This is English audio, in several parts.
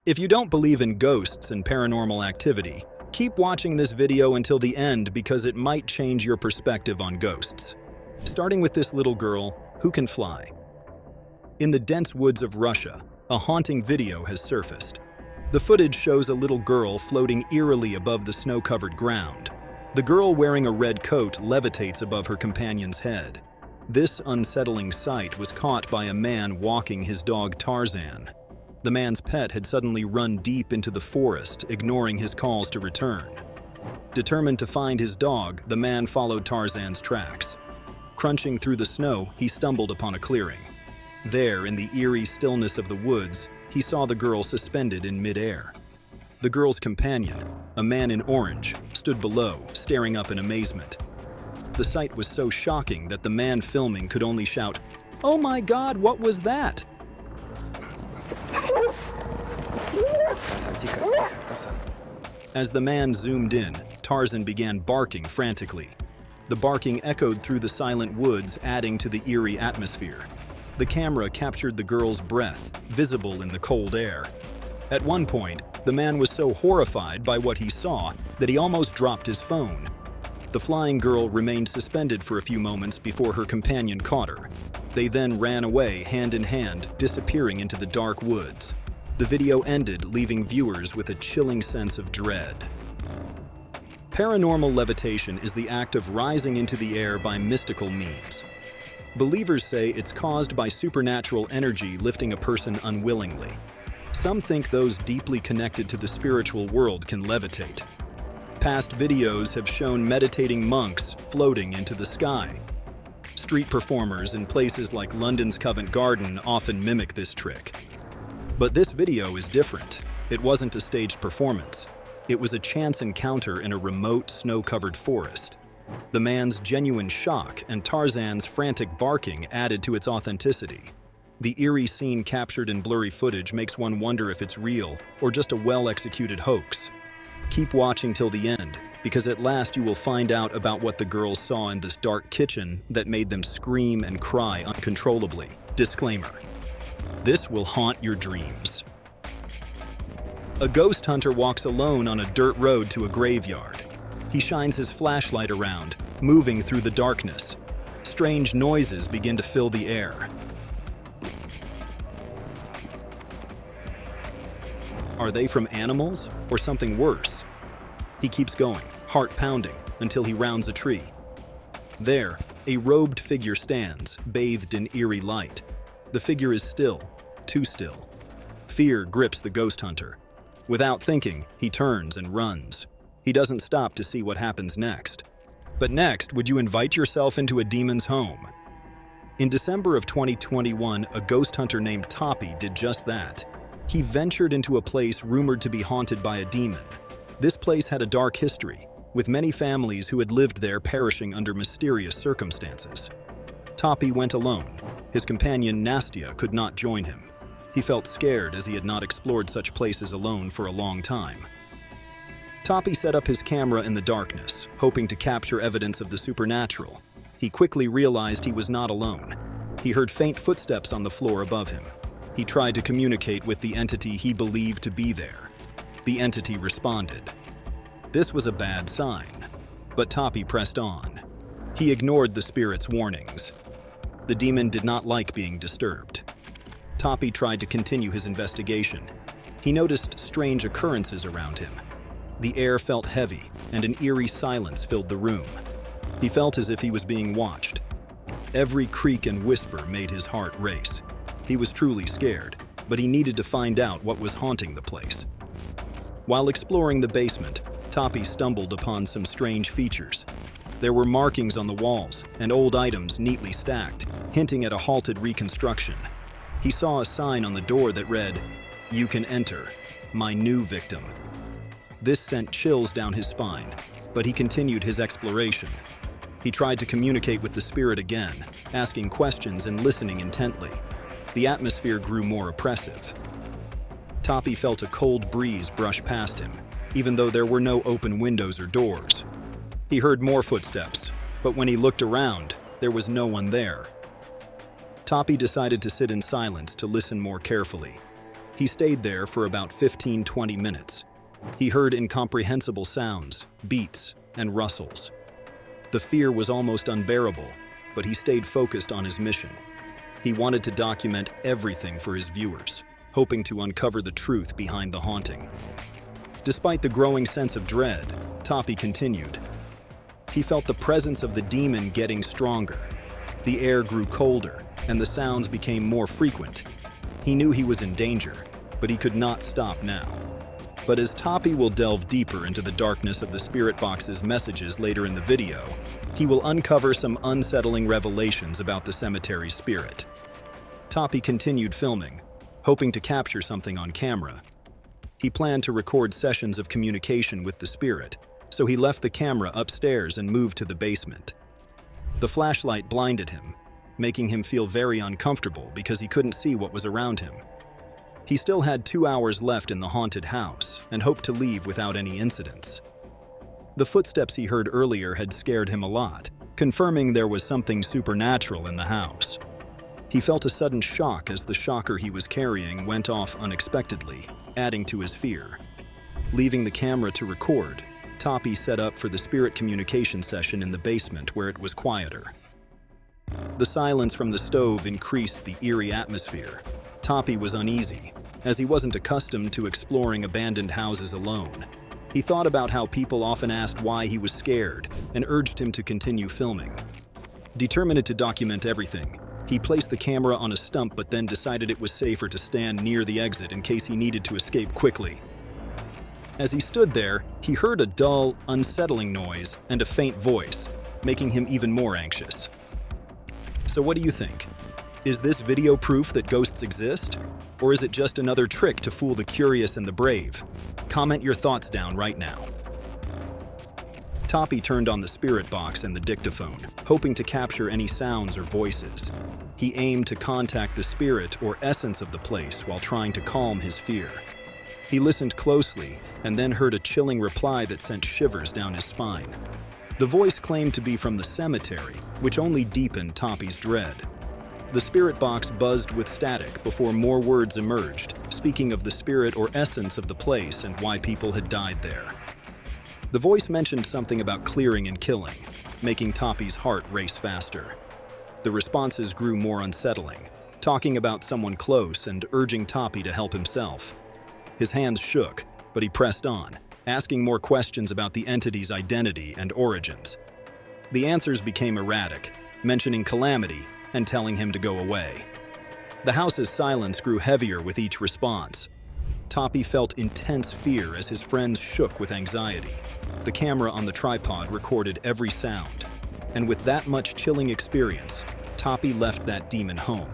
If you don't believe in ghosts and paranormal activity, keep watching this video until the end because it might change your perspective on ghosts. Starting with this little girl who can fly. In the dense woods of Russia, a haunting video has surfaced. The footage shows a little girl floating eerily above the snow-covered ground. The girl wearing a red coat levitates above her companion's head. This unsettling sight was caught by a man walking his dog Tarzan. The man's pet had suddenly run deep into the forest, ignoring his calls to return. Determined to find his dog, the man followed Tarzan's tracks. Crunching through the snow, he stumbled upon a clearing. There, in the eerie stillness of the woods, he saw the girl suspended in midair. The girl's companion, a man in orange, stood below, staring up in amazement. The sight was so shocking that the man filming could only shout, "Oh my God, what was that?" As the man zoomed in, Tarzan began barking frantically. The barking echoed through the silent woods, adding to the eerie atmosphere. The camera captured the girl's breath, visible in the cold air. At one point, the man was so horrified by what he saw that he almost dropped his phone. The flying girl remained suspended for a few moments before her companion caught her. They then ran away hand in hand, disappearing into the dark woods. The video ended, leaving viewers with a chilling sense of dread. Paranormal levitation is the act of rising into the air by mystical means. Believers say it's caused by supernatural energy lifting a person unwillingly. Some think those deeply connected to the spiritual world can levitate. Past videos have shown meditating monks floating into the sky. Street performers in places like London's Covent Garden often mimic this trick. But this video is different. It wasn't a staged performance. It was a chance encounter in a remote, snow-covered forest. The man's genuine shock and Tarzan's frantic barking added to its authenticity. The eerie scene captured in blurry footage makes one wonder if it's real or just a well-executed hoax. Keep watching till the end, because at last you will find out about what the girls saw in this dark kitchen that made them scream and cry uncontrollably. Disclaimer: this will haunt your dreams. A ghost hunter walks alone on a dirt road to a graveyard. He shines his flashlight around, moving through the darkness. Strange noises begin to fill the air. Are they from animals or something worse? He keeps going, heart pounding, until he rounds a tree. There, a robed figure stands, bathed in eerie light. The figure is still, too still. Fear grips the ghost hunter. Without thinking, he turns and runs. He doesn't stop to see what happens next. But next, would you invite yourself into a demon's home? In December of 2021, a ghost hunter named Toppy did just that. He ventured into a place rumored to be haunted by a demon. This place had a dark history, with many families who had lived there perishing under mysterious circumstances. Toppy went alone. His companion Nastia could not join him. He felt scared as he had not explored such places alone for a long time. Toppy set up his camera in the darkness, hoping to capture evidence of the supernatural. He quickly realized he was not alone. He heard faint footsteps on the floor above him. He tried to communicate with the entity he believed to be there. The entity responded. This was a bad sign, but Toppy pressed on. He ignored the spirit's warnings. The demon did not like being disturbed. Toppy tried to continue his investigation. He noticed strange occurrences around him. The air felt heavy, and an eerie silence filled the room. He felt as if he was being watched. Every creak and whisper made his heart race. He was truly scared, but he needed to find out what was haunting the place. While exploring the basement, Toppy stumbled upon some strange features. There were markings on the walls and old items neatly stacked, hinting at a halted reconstruction. He saw a sign on the door that read, "You can enter, my new victim." This sent chills down his spine, but he continued his exploration. He tried to communicate with the spirit again, asking questions and listening intently. The atmosphere grew more oppressive. Toppy felt a cold breeze brush past him, even though there were no open windows or doors. He heard more footsteps, but when he looked around, there was no one there. Toppy decided to sit in silence to listen more carefully. He stayed there for about 15-20 minutes. He heard incomprehensible sounds, beats, and rustles. The fear was almost unbearable, but he stayed focused on his mission. He wanted to document everything for his viewers, hoping to uncover the truth behind the haunting. Despite the growing sense of dread, Toppy continued. He felt the presence of the demon getting stronger. The air grew colder, and the sounds became more frequent. He knew he was in danger, but he could not stop now. But as Toppy will delve deeper into the darkness of the spirit box's messages later in the video, he will uncover some unsettling revelations about the cemetery's spirit. Toppy continued filming, hoping to capture something on camera. He planned to record sessions of communication with the spirit, so he left the camera upstairs and moved to the basement. The flashlight blinded him, making him feel very uncomfortable because he couldn't see what was around him. He still had 2 hours left in the haunted house and hoped to leave without any incidents. The footsteps he heard earlier had scared him a lot, confirming there was something supernatural in the house. He felt a sudden shock as the shocker he was carrying went off unexpectedly, adding to his fear. Leaving the camera to record, Toppy set up for the spirit communication session in the basement where it was quieter. The silence from the stove increased the eerie atmosphere. Toppy was uneasy, as he wasn't accustomed to exploring abandoned houses alone. He thought about how people often asked why he was scared and urged him to continue filming. Determined to document everything, he placed the camera on a stump but then decided it was safer to stand near the exit in case he needed to escape quickly. As he stood there, he heard a dull, unsettling noise and a faint voice, making him even more anxious. So what do you think? Is this video proof that ghosts exist? Or is it just another trick to fool the curious and the brave? Comment your thoughts down right now. Toppy turned on the spirit box and the dictaphone, hoping to capture any sounds or voices. He aimed to contact the spirit or essence of the place while trying to calm his fear. He listened closely and then heard a chilling reply that sent shivers down his spine. The voice claimed to be from the cemetery, which only deepened Toppy's dread. The spirit box buzzed with static before more words emerged, speaking of the spirit or essence of the place and why people had died there. The voice mentioned something about clearing and killing, making Toppy's heart race faster. The responses grew more unsettling, talking about someone close and urging Toppy to help himself. His hands shook, but he pressed on, asking more questions about the entity's identity and origins. The answers became erratic, mentioning calamity and telling him to go away. The house's silence grew heavier with each response. Toppy felt intense fear as his friends shook with anxiety. The camera on the tripod recorded every sound, and with that much chilling experience, Toppy left that demon home.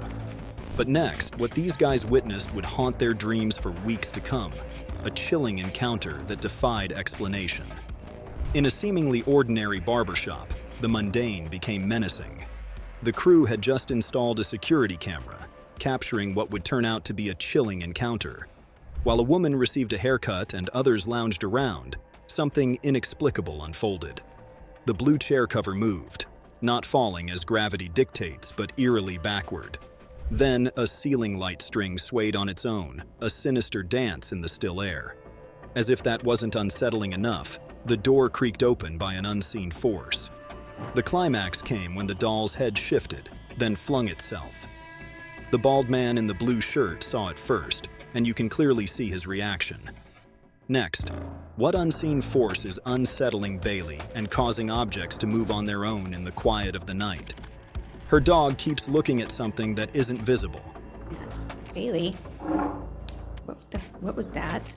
But next, what these guys witnessed would haunt their dreams for weeks to come, a chilling encounter that defied explanation. In a seemingly ordinary barbershop, the mundane became menacing. The crew had just installed a security camera, capturing what would turn out to be a chilling encounter. While a woman received a haircut and others lounged around, something inexplicable unfolded. The blue chair cover moved, not falling as gravity dictates, but eerily backward. Then a ceiling light string swayed on its own, a sinister dance in the still air. As if that wasn't unsettling enough, the door creaked open by an unseen force. The climax came when the doll's head shifted, then flung itself. The bald man in the blue shirt saw it first, and you can clearly see his reaction. Next, what unseen force is unsettling Bailey and causing objects to move on their own in the quiet of the night? Her dog keeps looking at something that isn't visible. Bailey? What was that?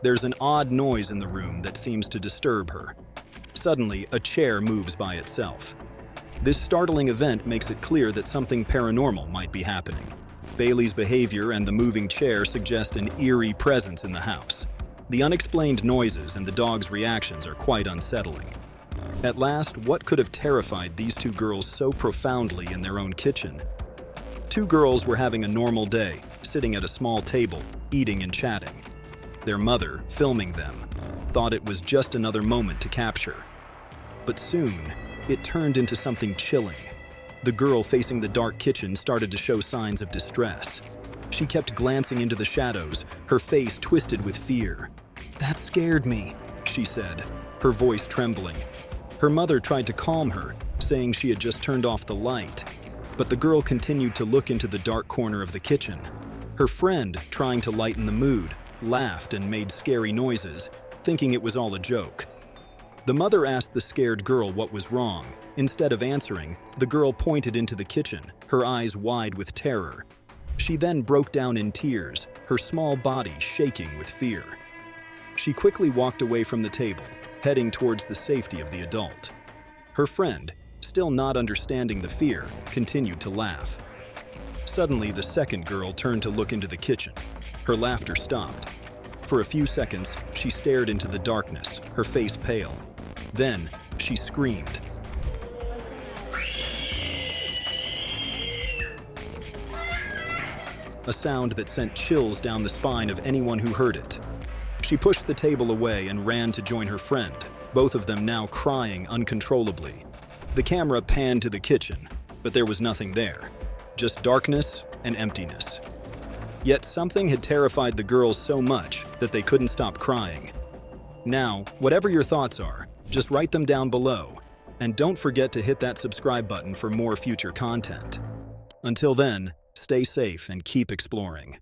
There's an odd noise in the room that seems to disturb her. Suddenly, a chair moves by itself. This startling event makes it clear that something paranormal might be happening. Bailey's behavior and the moving chair suggest an eerie presence in the house. The unexplained noises and the dog's reactions are quite unsettling. At last, what could have terrified these two girls so profoundly in their own kitchen? Two girls were having a normal day, sitting at a small table, eating and chatting. Their mother, filming them, thought it was just another moment to capture. But soon, it turned into something chilling. The girl facing the dark kitchen started to show signs of distress. She kept glancing into the shadows, her face twisted with fear. "That scared me," she said, her voice trembling. Her mother tried to calm her, saying she had just turned off the light. But the girl continued to look into the dark corner of the kitchen. Her friend, trying to lighten the mood, laughed and made scary noises, thinking it was all a joke. The mother asked the scared girl what was wrong. Instead of answering, the girl pointed into the kitchen, her eyes wide with terror. She then broke down in tears, her small body shaking with fear. She quickly walked away from the table, heading towards the safety of the adult. Her friend, still not understanding the fear, continued to laugh. Suddenly, the second girl turned to look into the kitchen. Her laughter stopped. For a few seconds, she stared into the darkness, her face pale. Then, she screamed. A sound that sent chills down the spine of anyone who heard it. She pushed the table away and ran to join her friend, both of them now crying uncontrollably. The camera panned to the kitchen, but there was nothing there, just darkness and emptiness. Yet something had terrified the girls so much that they couldn't stop crying. Now, whatever your thoughts are, just write them down below, and don't forget to hit that subscribe button for more future content. Until then, stay safe and keep exploring.